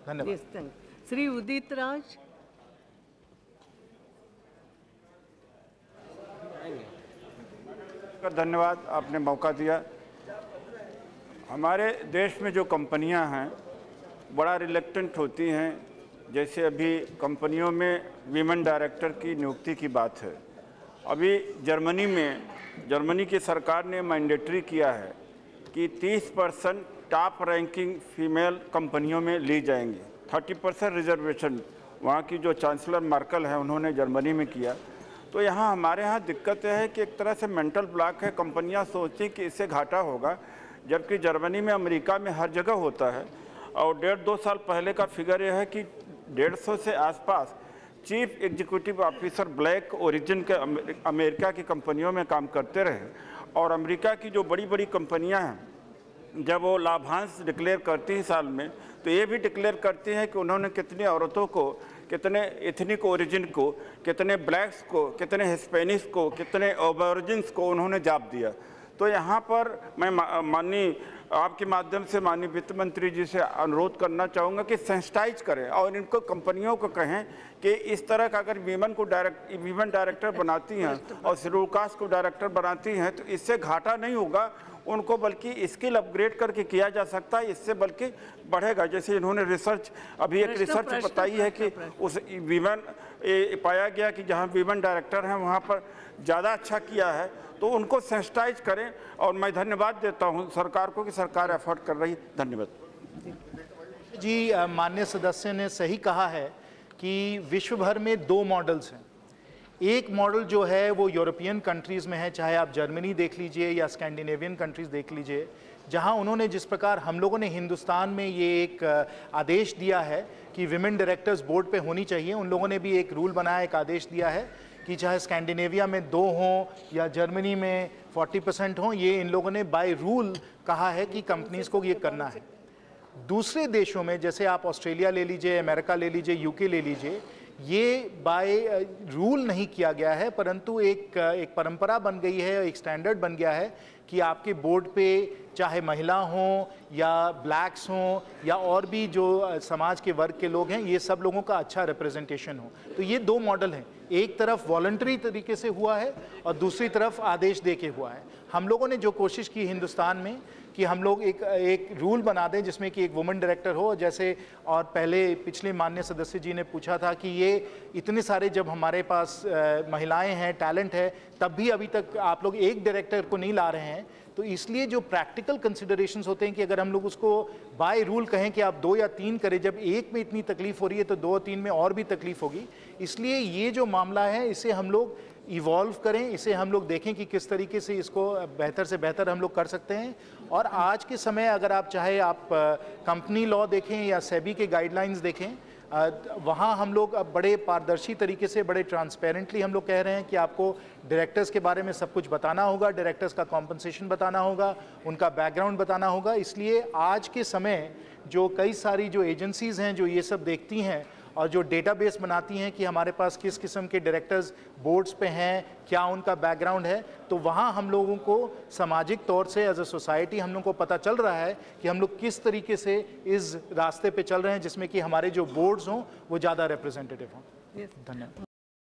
धन्यवाद। श्री उदित राज। धन्यवाद, आपने मौका दिया। हमारे देश में जो कंपनियां हैं बड़ा रिलेक्टेंट होती हैं, जैसे अभी कंपनियों में वीमेन डायरेक्टर की नियुक्ति की बात है। अभी जर्मनी की सरकार ने मैंडेटरी किया है कि 30% टॉप रैंकिंग फीमेल कंपनियों में ली जाएंगी। 30% रिजर्वेशन वहाँ की जो चांसलर मार्कल है उन्होंने जर्मनी में किया। तो यहाँ हमारे यहाँ दिक्कत यह है कि एक तरह से मेंटल ब्लॉक है। कंपनियाँ सोचती कि इससे घाटा होगा, जबकि जर्मनी में, अमेरिका में हर जगह होता है। और 1.5-2 साल पहले का फिगर यह है कि 150 से आसपास chief executive officer black origin के अमेरिका की कंपनियों में काम करते रहे। और अमेरिका की जो बड़ी बड़ी कंपनियां हैं, जब वो लाभांश डिक्लेयर करती हैं साल में, तो ये भी डिक्लेयर करती हैं कि उन्होंने कितनी औरतों को, कितने एथनिक ओरिजिन को, कितने ब्लैक्स को, कितने हिस्पैनिक्स को, कितने ओबोरिजिन्स को उन्होंने जॉब दिया। तो यहाँ पर मैं माननीय आपके माध्यम से माननीय वित्त मंत्री जी से अनुरोध करना चाहूँगा कि सेंसिटाइज करें और इनको कंपनियों को कहें कि इस तरह का अगर वीमेन डायरेक्टर बनाती हैं और शेड्यूल कास्ट को डायरेक्टर बनाती हैं तो इससे घाटा नहीं होगा उनको, बल्कि स्किल अपग्रेड करके किया जा सकता है, इससे बल्कि बढ़ेगा। जैसे इन्होंने रिसर्च, अभी एक रिसर्च बताई है कि उस वीमेन पाया गया कि जहाँ वीमेन डायरेक्टर हैं वहाँ पर ज़्यादा अच्छा किया है, तो उनको सेंसिटाइज करें। और मैं धन्यवाद देता हूं सरकार को कि सरकार एफर्ट कर रही है। धन्यवाद जी। माननीय सदस्य ने सही कहा है कि विश्व भर में 2 मॉडल्स हैं। एक मॉडल जो है वो यूरोपियन कंट्रीज़ में है, चाहे आप जर्मनी देख लीजिए या स्कैंडिनेवियन कंट्रीज़ देख लीजिए, जहां उन्होंने जिस प्रकार, हम लोगों ने हिंदुस्तान में ये एक आदेश दिया है कि विमेन डायरेक्टर्स बोर्ड पे होनी चाहिए, उन लोगों ने भी एक रूल बनाया, एक आदेश दिया है कि चाहे स्कैंडिनेविया में 2 हों या जर्मनी में 40% हों, ये इन लोगों ने बाय रूल कहा है कि कंपनीज को ये करना है। दूसरे देशों में, जैसे आप ऑस्ट्रेलिया ले लीजिए, अमेरिका ले लीजिए, यूके ले लीजिए, ये बाय रूल नहीं किया गया है, परंतु एक परंपरा बन गई है, एक स्टैंडर्ड बन गया है कि आपके बोर्ड पे चाहे महिला हों या ब्लैक्स हों या और भी जो समाज के वर्ग के लोग हैं, ये सब लोगों का अच्छा रिप्रेजेंटेशन हो। तो ये 2 मॉडल हैं, एक तरफ वॉलंटरी तरीके से हुआ है और दूसरी तरफ आदेश दे के हुआ है। हम लोगों ने जो कोशिश की हिंदुस्तान में कि हम लोग एक रूल बना दें जिसमें कि एक वुमेन डायरेक्टर हो, जैसे और पहले पिछले माननीय सदस्य जी ने पूछा था कि ये इतने सारे जब हमारे पास महिलाएं हैं, टैलेंट है, तब भी अभी तक आप लोग एक डायरेक्टर को नहीं ला रहे हैं। तो इसलिए जो प्रैक्टिकल कंसिडरेशंस होते हैं कि अगर हम लोग उसको बाय रूल कहें कि आप 2 या 3 करें, जब एक में इतनी तकलीफ हो रही है तो 2 और 3 में और भी तकलीफ होगी। इसलिए ये जो मामला है इसे हम लोग इवॉल्व करें, इसे हम लोग देखें कि किस तरीके से इसको बेहतर से बेहतर हम लोग कर सकते हैं। और आज के समय अगर आप चाहे आप कंपनी लॉ देखें या सेबी के गाइडलाइंस देखें, वहाँ हम लोग अब बड़े पारदर्शी तरीके से, बड़े ट्रांसपेरेंटली हम लोग कह रहे हैं कि आपको डायरेक्टर्स के बारे में सब कुछ बताना होगा, डायरेक्टर्स का कॉम्पनसेशन बताना होगा, उनका बैकग्राउंड बताना होगा। इसलिए आज के समय जो कई सारी जो एजेंसीज़ हैं जो ये सब देखती हैं और जो डेटाबेस बनाती हैं कि हमारे पास किस किस्म के डायरेक्टर्स बोर्ड्स पे हैं, क्या उनका बैकग्राउंड है, तो वहाँ हम लोगों को सामाजिक तौर से एज अ सोसाइटी हम लोगों को पता चल रहा है कि हम लोग किस तरीके से इस रास्ते पे चल रहे हैं जिसमें कि हमारे जो बोर्ड्स हों वो ज़्यादा रिप्रेजेंटेटिव हों। धन्यवाद।